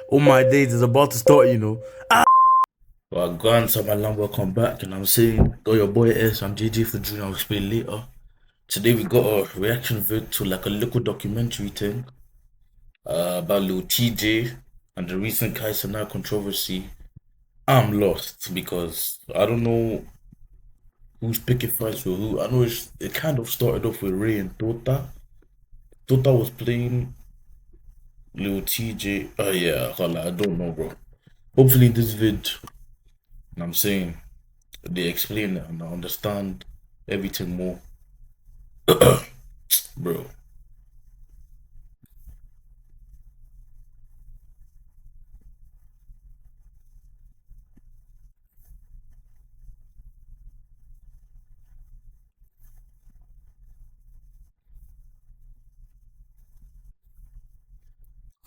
All my days is about to start, you know. Well, I gone, so my lamb will come back, and I'm saying, go your boy S, I'm JJ for Junior, I'll explain later. Today we got a reaction vid to like a little documentary thing about little Tjay and the recent Kai controversy. I'm lost because I don't know who's picking fights with who. I know it kind of started off with Ray and Tota. Tota was playing little Tjay. Oh yeah, I don't know, bro. Hopefully this vid, I'm saying, they explain it and I understand everything more. Bro.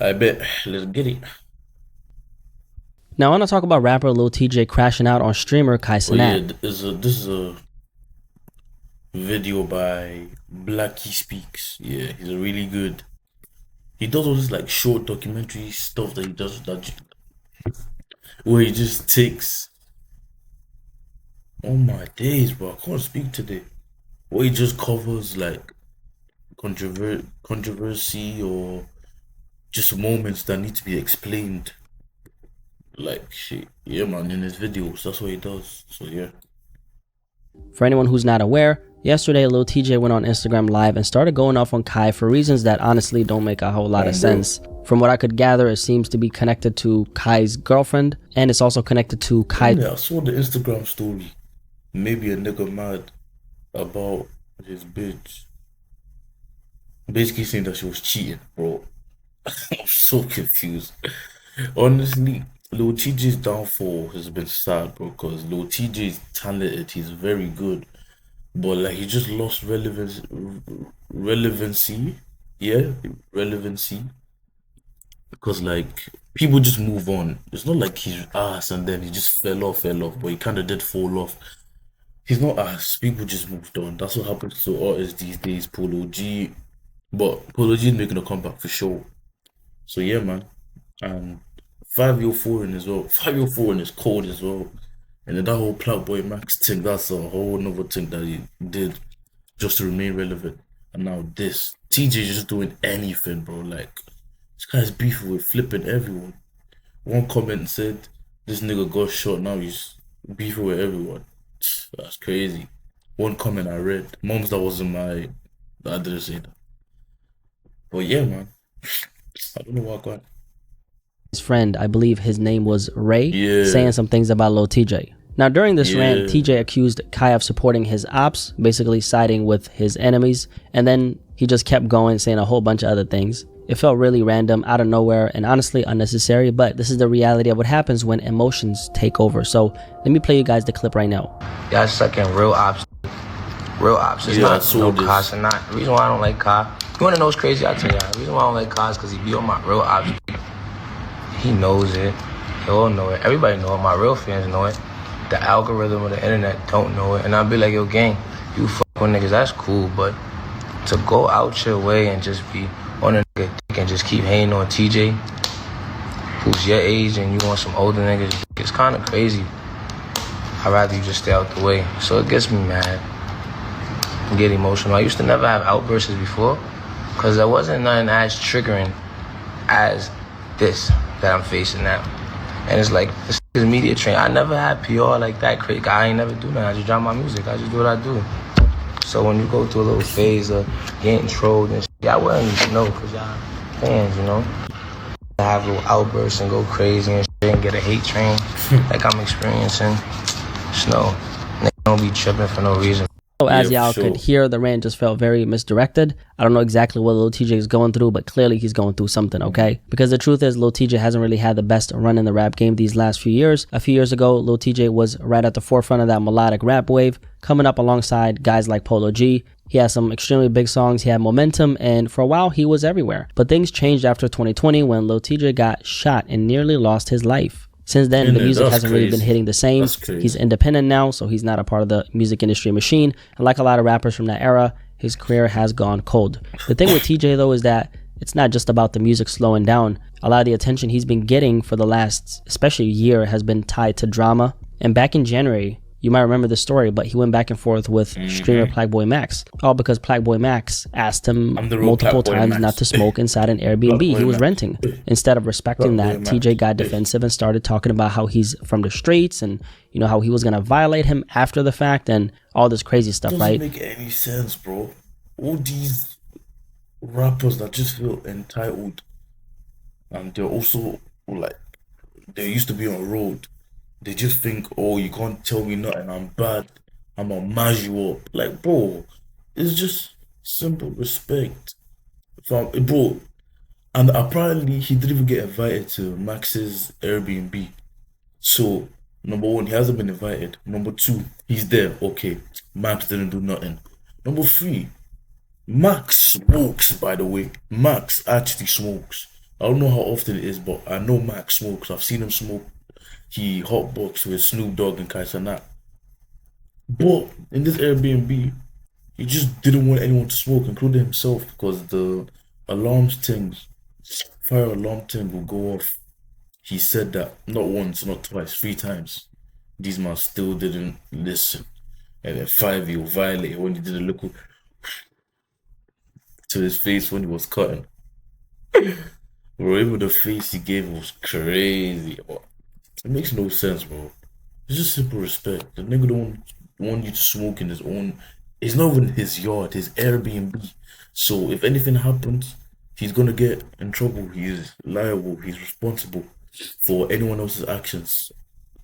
I bet. Let's get it. Now I want to talk about rapper Lil Tjay crashing out on streamer Kai Cenat. Yeah, this is a video by Blackie Speaks. Yeah, he's a really good. He does all this like short documentary stuff that he does where he just takes. Oh my days, bro! I can't speak today. Where he just covers like controversy or just moments that need to be explained. Like shit, yeah, man. In his videos, that's what he does. So yeah. For anyone who's not aware, yesterday Lil Tjay went on Instagram Live and started going off on Kai for reasons that honestly don't make a whole lot of sense. From what I could gather, it seems to be connected to Kai's girlfriend, and it's also connected to Kai. Yeah, I saw the Instagram story. Maybe a nigga mad about his bitch. Basically saying that she was cheating, bro. I'm so confused. Honestly, Lil Tjay's downfall has been sad, bro, because Lil Tjay's talented, he's very good. But like he just lost relevancy. Yeah, relevancy. Because like people just move on. It's not like he's ass and then he just fell off, but he kinda did fall off. He's not ass, people just moved on. That's what happens to artists these days, Polo G. But Polo G is making a comeback for sure. So yeah, man. And 504 in as well. 504 in is cold as well. And then that whole Clout Boy Max thing, that's a whole nother thing that he did just to remain relevant. And now this. Tjay just doing anything, bro. Like, this guy's beefing with flipping everyone. One comment said, this nigga got shot, now he's beefing with everyone. That's crazy. One comment I read, moms that wasn't my, I didn't say that. But yeah, man. I don't know what got. His friend, I believe his name was Ray, yeah, saying some things about Lil Tjay. Now during this rant, Tjay accused Kai of supporting his ops, basically siding with his enemies, and then he just kept going saying a whole bunch of other things. It felt really random, out of nowhere, and honestly unnecessary, but this is the reality of what happens when emotions take over. So let me play you guys the clip right now. Y'all sucking real ops. Real ops. It's not no Kai Cenat. The reason why I don't like Kai, you wanna know what's crazy? I'll tell y'all. The reason why I don't like Kai is because he be on my real ops. He knows it. He all know it. Everybody know it. My real fans know it. The algorithm of the internet don't know it. And I'll be like, yo, gang, you fuck with niggas, that's cool. But to go out your way and just be on a nigga dick and just keep hating on Tjay, who's your age and you want some older niggas, it's kind of crazy. I'd rather you just stay out the way. So it gets me mad and get emotional. I used to never have outbursts before because there wasn't nothing as triggering as this that I'm facing now. And it's like, this is media train. I never had PR like that. I ain't never do nothing. I just drop my music. I just do what I do. So when you go through a little phase of getting trolled and shit, y'all wouldn't even know because y'all fans, you know? I have little outbursts and go crazy and shit and get a hate train like I'm experiencing. Snow. Niggas don't be tripping for no reason. So as y'all could hear, the rant just felt very misdirected. I don't know exactly what Lil Tjay is going through, but clearly he's going through something, okay? Because the truth is, Lil Tjay hasn't really had the best run in the rap game these last few years. A few years ago, Lil Tjay was right at the forefront of that melodic rap wave, coming up alongside guys like Polo G. He had some extremely big songs, he had momentum, and for a while, he was everywhere. But things changed after 2020 when Lil Tjay got shot and nearly lost his life. Since then, the music hasn't really been hitting the same. He's independent now, so he's not a part of the music industry machine. And like a lot of rappers from that era, his career has gone cold. The thing with Tjay, though, is that it's not just about the music slowing down. a lot of the attention he's been getting for the last, especially year, has been tied to drama. And back in January, you might remember the story, but he went back and forth with streamer Plagueboy Max. All because Plagueboy Max asked him multiple times not to smoke inside an Airbnb he was renting. Instead of respecting that, TJ got defensive and started talking about how he's from the streets and, you know, how he was going to violate him after the fact and all this crazy stuff, right? Doesn't make any sense, bro. All these rappers that just feel entitled, and they're also like, they used to be on the road. They just think, oh, you can't tell me nothing, I'm bad, I'm gonna mash you up. Like, bro, it's just simple respect. Bro, and apparently he didn't even get invited to Max's Airbnb. So, number one, he hasn't been invited. Number two, he's there. Okay, Max didn't do nothing. Number three, Max smokes, by the way. Max actually smokes. I don't know how often it is, but I know Max smokes. I've seen him smoke. He hotboxed with Snoop Dogg and Kaisanat. But in this Airbnb, he just didn't want anyone to smoke, including himself, because the fire alarm thing will go off. He said that not once, not twice, 3 times. These men still didn't listen. And then 5 year violated when he did a look to his face when he was cutting. Bro, even the face he gave was crazy. It makes no sense, bro. It's just simple respect. The nigga don't want you to smoke in his own. It's not even his yard, his Airbnb. So if anything happens, he's gonna get in trouble. He is liable. He's responsible for anyone else's actions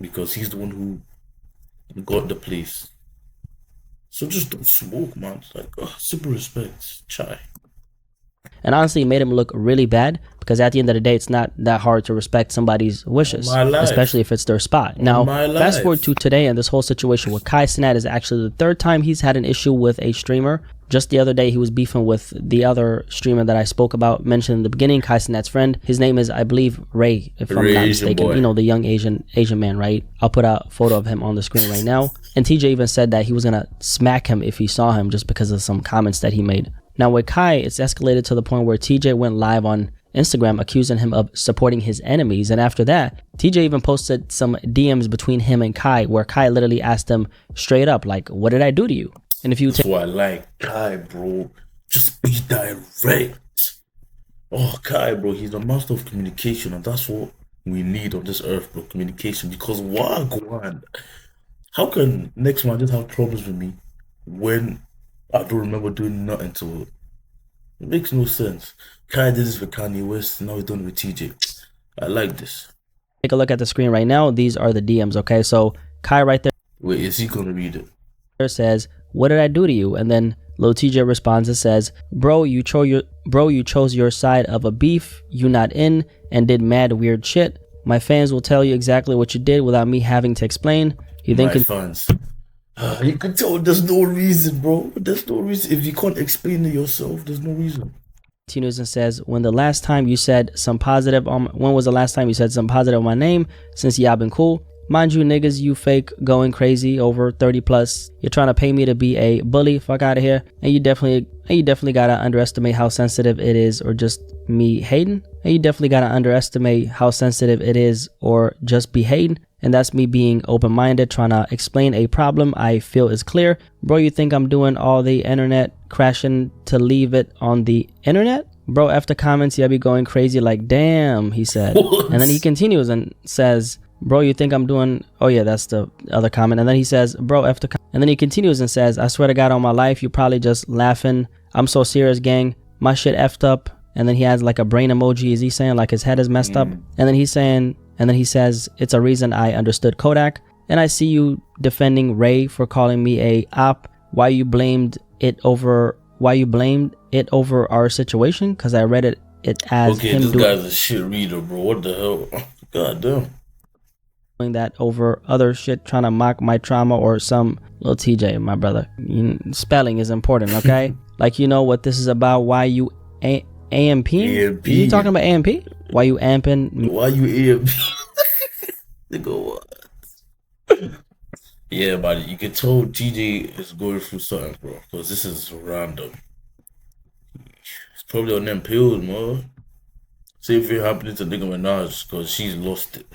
because he's the one who got the place. So just don't smoke, man. It's like, simple respect. Tjay. And honestly, it made him look really bad because at the end of the day, it's not that hard to respect somebody's wishes, especially if it's their spot. Now, fast forward to today, and this whole situation with Kai Cenat is actually the 3rd time he's had an issue with a streamer. Just the other day, he was beefing with the other streamer that I spoke about, mentioned in the beginning, Kai Cenat's friend. His name is, I believe, Ray, if I'm not mistaken. You know, the young Asian man, right? I'll put a photo of him on the screen right now. And TJ even said that he was going to smack him if he saw him just because of some comments that he made. Now with Kai, it's escalated to the point where TJ went live on Instagram accusing him of supporting his enemies. And after that, TJ even posted some DMs between him and Kai where Kai literally asked him straight up, like, what did I do to you? And if you That's why I like Kai, bro. Just be direct. Oh, Kai, bro, he's a master of communication, and that's what we need on this earth, bro. Communication. Because how can next man just have problems with me when I don't remember doing nothing to it? It makes no sense. Kai did this with Kanye West, now he's done it with TJ. I like this. Take a look at the screen right now. These are the DMs, okay? So Kai right there. Wait, is he gonna read it? Says, what did I do to you? And then Lil TJ responds and says, bro, you chose your side of a beef you not in and did mad weird shit. My fans will tell you exactly what you did without me having to explain. You think fans. You can tell there's no reason, bro. There's no reason. If you can't explain it yourself, there's no reason. Continues and says, when was the last time you said some positive on my name? Since y'all been cool. Mind you, niggas, you fake going crazy over 30 plus. You're trying to pay me to be a bully. Fuck out of here. And you definitely gotta underestimate how sensitive it is, or just me hating. And you definitely gotta underestimate how sensitive it is, or just be hating. And that's me being open-minded, trying to explain a problem I feel is clear. Bro, you think I'm doing all the internet crashing to leave it on the internet? Bro, after comments, you'll be going crazy like, damn, he said. What? And then he continues and says, bro, you think I'm doing... Oh, yeah, that's the other comment. And then he says, bro, after... And then he continues and says, I swear to God on my life, you probably just laughing. I'm so serious, gang. My shit effed up. And then he has like a brain emoji. Is he saying like his head is messed up? And then he's saying... And then he says, it's a reason I understood Kodak. And I see you defending Ray for calling me a op. Why you blamed it over our situation? Because I read it as okay, him this guy's a shit reader, bro. What the hell? God damn. Doing that over other shit, trying to mock my trauma or some. Little TJ, my brother. Spelling is important, okay? Like, you know what this is about. Why you AMP? AMP. You talking about AMP? Why you amping? Why you AMP? Nigga, what? Yeah, but you can tell TJ is going through something, bro. Because this is random. It's probably on them pills, man. Same thing happening to Nicki Minaj because she's lost it.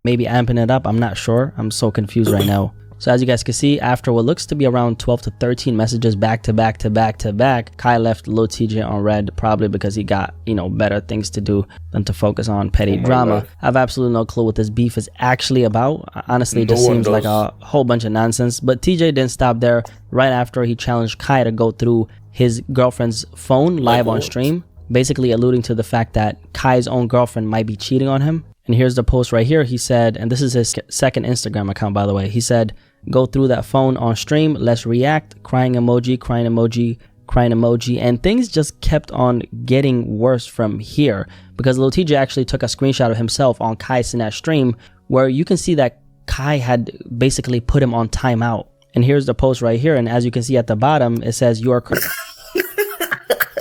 Maybe amping it up. I'm not sure. I'm so confused right now. So as you guys can see, after what looks to be around 12 to 13 messages back to back to back to back, Kai left Lil TJ on red, probably because he got, better things to do than to focus on petty drama. God. I have absolutely no clue what this beef is actually about. Honestly, it just seems like a whole bunch of nonsense. But TJ didn't stop there. Right after, he challenged Kai to go through his girlfriend's phone live on stream, basically alluding to the fact that Kai's own girlfriend might be cheating on him. And here's the post right here. He said, and this is his second Instagram account, by the way. He said, "Go through that phone on stream. Let's react." Crying emoji, crying emoji, crying emoji. And things just kept on getting worse from here because Lil TJ actually took a screenshot of himself on Kai Cenat stream where you can see that Kai had basically put him on timeout. And here's the post right here. And as you can see at the bottom, it says, "You are correct."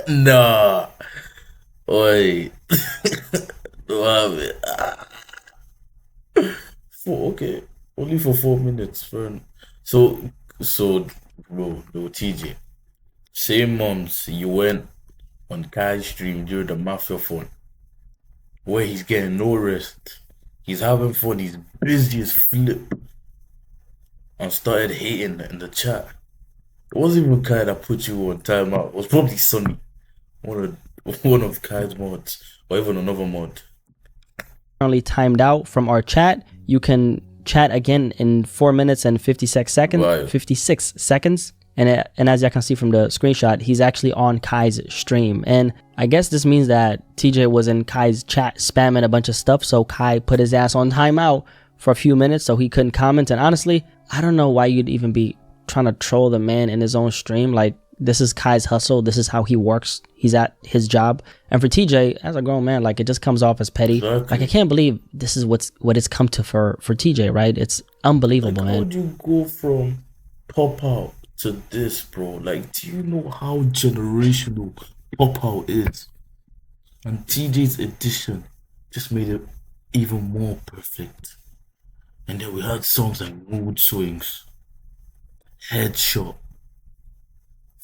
Nah. Oi. Okay. Only for 4 minutes, friend. So, bro, TJ. Same months you went on Kai's stream during the Mafia fun, where he's getting no rest. He's having fun. He's busy as flip. And started hating in the chat. It wasn't even Kai that put you on timeout. It was probably Sonny, one of Kai's mods, or even another mod. Currently timed out from our chat. You can chat again in 4 minutes and 56 seconds. Right. 56 seconds. And as you can see from the screenshot, he's actually on Kai's stream. And I guess this means that TJ was in Kai's chat spamming a bunch of stuff. So Kai put his ass on timeout for a few minutes so he couldn't comment. And honestly, I don't know why you'd even be trying to troll the man in his own stream. Like, this is Kai's hustle. This is how he works. He's at his job. And for TJ, as a grown man, like, it just comes off as petty. Exactly. Like, I can't believe this is what it's come to for TJ, right? It's unbelievable, man. How would you go from pop out to this, bro? Like, do you know how generational pop out is? And TJ's edition just made it even more perfect. And then we had songs like Mood Swings, Headshot,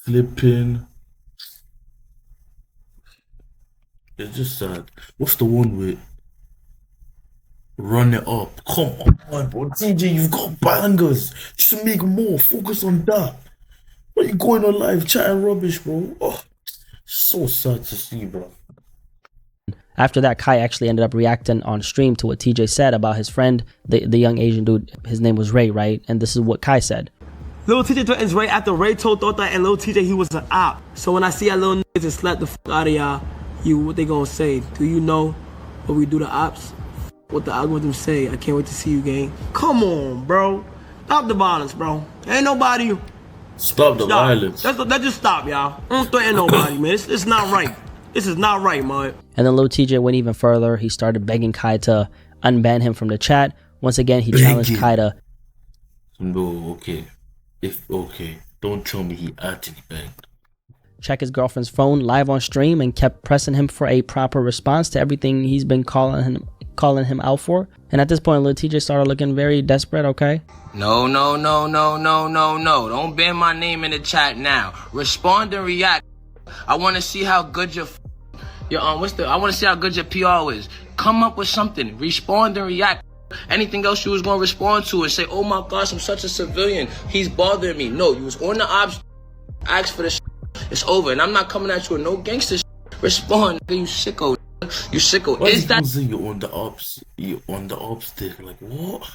Flipping. It's just sad. What's the one with Run It Up? Come on, bro. TJ, you've got bangers. Just make more. Focus on that. What are you going on live chatting rubbish, bro? Oh, so sad to see, bro. After that, Kai actually ended up reacting on stream to what TJ said about his friend, the young Asian dude. His name was Ray, right? And this is what Kai said. Lil TJ threatens Ray after Ray told Thought and Lil TJ he was an op. So when I see y'all little niggas and slap the fuck out of y'all, what they gonna say? Do you know what we do to ops? What the algorithm say? I can't wait to see you, gang. Come on, bro. Stop the violence, bro. Ain't nobody. Stop the violence. Let's just stop, y'all. Don't threaten nobody, man. It's not right. This is not right, man. And then Lil TJ went even further. He started begging Kai to unban him from the chat. Once again, he challenged Kai to... No, okay. Don't tell me he actually begged. Check his girlfriend's phone live on stream and kept pressing him for a proper response to everything he's been calling him out for. And at this point, Lil TJ started looking very desperate, okay? No. Don't ban my name in the chat now. Respond and react. I want to see how good your I want to see how good your PR is. Come up with something. Respond and react. Anything else you was going to respond to and say, oh my gosh, I'm such a civilian. He's bothering me. No, you was on the ops. Ask for the shit. It's over. And I'm not coming at you with no gangster shit. Respond. You sicko. You sicko. Why is that you on the ops? You on the ops stick? Like, what?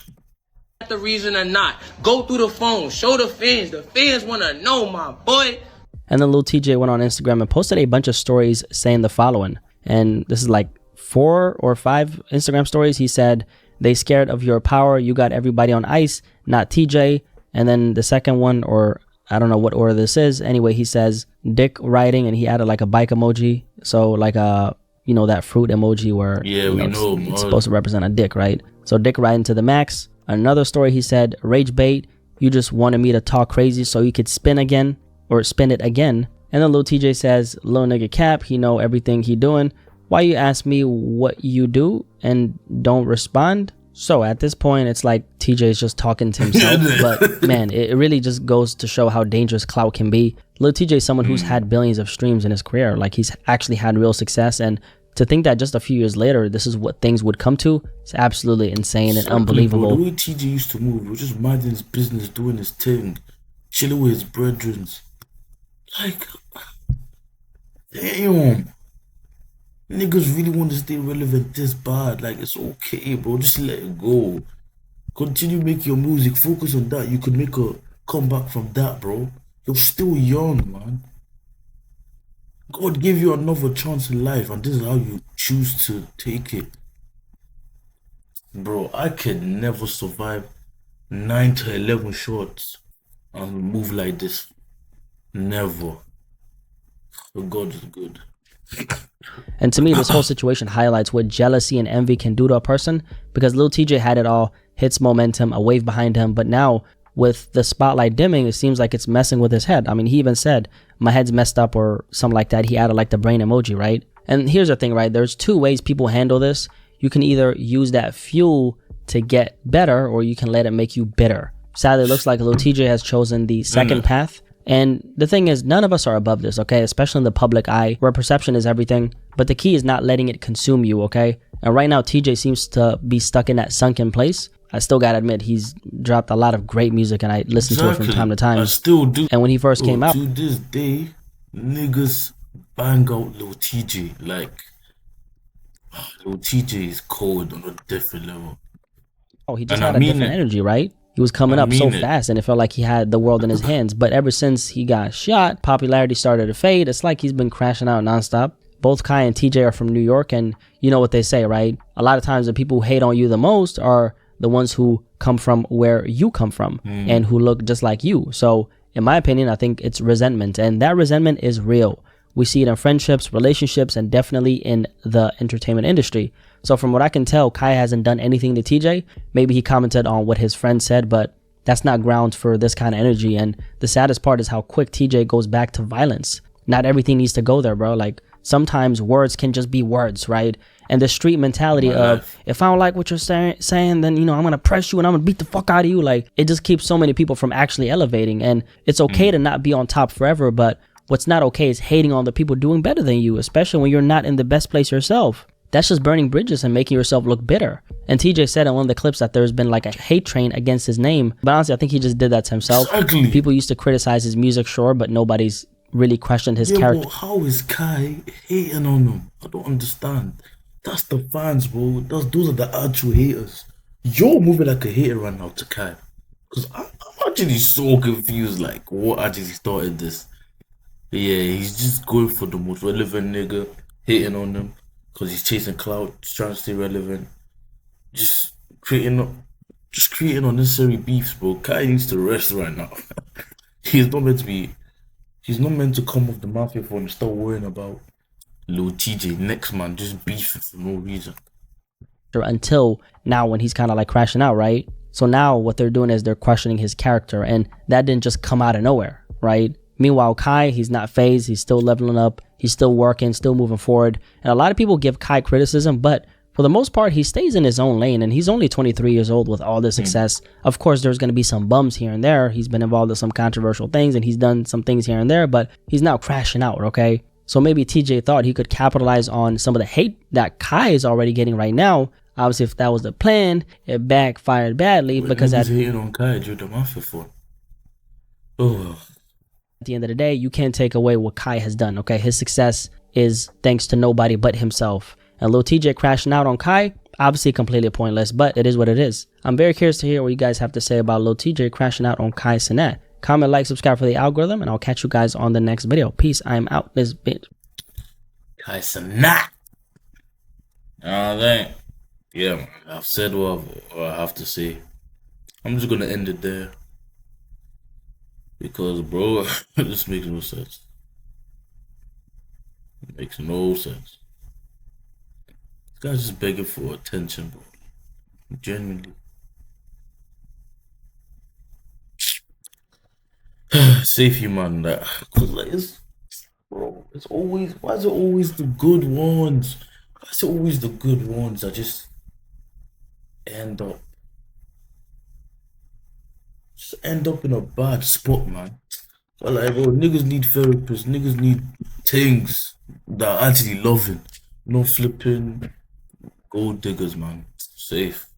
The reason or not. Go through the phone. Show the fans. The fans want to know, my boy. And then Lil TJ went on Instagram and posted a bunch of stories saying the following. And this is like 4 or 5 Instagram stories. He said, they scared of your power. You got everybody on ice, not TJ. And then the second one, or I don't know what order this is. Anyway, he says dick riding, and he added like a bike emoji. So like a, that fruit emoji where it's supposed to represent a dick, right? So dick riding to the max. Another story, he said, rage bait. You just wanted me to talk crazy so you could spin it again. And then Lil TJ says, Lil nigga cap, he know everything he doing. Why you ask me what you do and don't respond? So at this point, it's like TJ is just talking to himself. But man, it really just goes to show how dangerous Clout can be. Lil TJ is someone who's had billions of streams in his career. Like, he's actually had real success, and to think that just a few years later, this is what things would come to, it's absolutely insane and unbelievable. Bro, the way Tjay used to move, he was just minding his business, doing his thing, chilling with his brethren. Like, damn. Niggas really want to stay relevant this bad. Like, it's okay, bro. Just let it go. Continue making your music. Focus on that. You could make a comeback from that, bro. You're still young, man. God gave you another chance in life, and this is how you choose to take it. Bro, I can never survive 9 to 11 shots and move like this. Never. But God is good. And to me, this whole situation highlights what jealousy and envy can do to a person, because Lil Tjay had it all, hits momentum, a wave behind him, but now with the spotlight dimming, it seems like it's messing with his head. I mean, he even said, my head's messed up or something like that. He added like the brain emoji, right? And here's the thing, right? There's two ways people handle this. You can either use that fuel to get better, or you can let it make you bitter. Sadly, it looks like Lil Tjay has chosen the second path. And the thing is, none of us are above this, okay? Especially in the public eye, where perception is everything. But the key is not letting it consume you, okay? And right now, Tjay seems to be stuck in that sunken place. I still gotta admit, he's dropped a lot of great music, and I listen to it from time to time. I still do. And when he first came out, to this day, niggas bang out Lil Tjay. Like, Lil Tjay is cold on a different level. Oh, he just had a different energy, right? He was coming up so fast, and it felt like he had the world in his hands. But ever since he got shot, popularity started to fade. It's like he's been crashing out nonstop. Both Kai and Tjay are from New York, and you know what they say, right? A lot of times the people who hate on you the most are the ones who come from where you come from and who look just like you. So in my opinion, I think it's resentment, and that resentment is real. We see it in friendships, relationships, and definitely in the entertainment industry. So from what I can tell, Kai hasn't done anything to Tjay. Maybe he commented on what his friend said, but that's not grounds for this kind of energy. And the saddest part is how quick Tjay goes back to violence. Not everything needs to go there, bro. Like, sometimes words can just be words, right? And the street mentality of, if I don't like what you're saying, then, you know, I'm going to press you and I'm going to beat the fuck out of you. Like, it just keeps so many people from actually elevating. And it's okay to not be on top forever, but what's not okay is hating on the people doing better than you, especially when you're not in the best place yourself. That's just burning bridges and making yourself look bitter. And Tjay said in one of the clips that there's been like a hate train against his name. But honestly, I think he just did that to himself. Exactly. People used to criticize his music, sure, but nobody's really questioned his character. But how is Kai hating on him? I don't understand. That's the fans, bro. Those are the actual haters. You're moving like a hater right now to Kai. Because I'm actually so confused, like, what actually started this? Yeah, he's just going for the most relevant nigga, hating on him. Because he's chasing clout, just trying to stay relevant. Just creating unnecessary beefs, bro. Kai needs to rest right now. He's not meant to come off the mafia phone and start worrying about Lil Tjay next man, just beefing for no reason. Until now, when he's kind of like crashing out, right? So now what they're doing is they're questioning his character, and that didn't just come out of nowhere, right? Meanwhile, Kai, he's not phased. He's still leveling up. He's still working, still moving forward. And a lot of people give Kai criticism, but for the most part, he stays in his own lane, and he's only 23 years old with all this success. Of course, there's going to be some bums here and there. He's been involved in some controversial things, and he's done some things here and there, but he's now crashing out, okay? So maybe Tjay thought he could capitalize on some of the hate that Kai is already getting right now. Obviously, if that was the plan, it backfired badly because at hating on Kai during the mafia for. At the end of the day, you can't take away what Kai has done, okay? His success is thanks to nobody but himself. And Lil Tjay crashing out on Kai, obviously completely pointless, but it is what it is. I'm very curious to hear what you guys have to say about Lil Tjay crashing out on Kai Cenat. Comment, like, subscribe for the algorithm, and I'll catch you guys on the next video. Peace. I'm out this bitch. Kai Cenat. Yeah, man. I've said what I have to say. I'm just gonna end it there. Because, bro, this makes no sense. It makes no sense. This guy's just begging for attention, bro. Genuinely. Save you, man. Cause like it's always, why is it always the good ones? Why is it always the good ones that just end up in a bad spot, man? But like, bro, niggas need therapists. Niggas need things that are actually loving. No flipping gold diggers, man. Safe.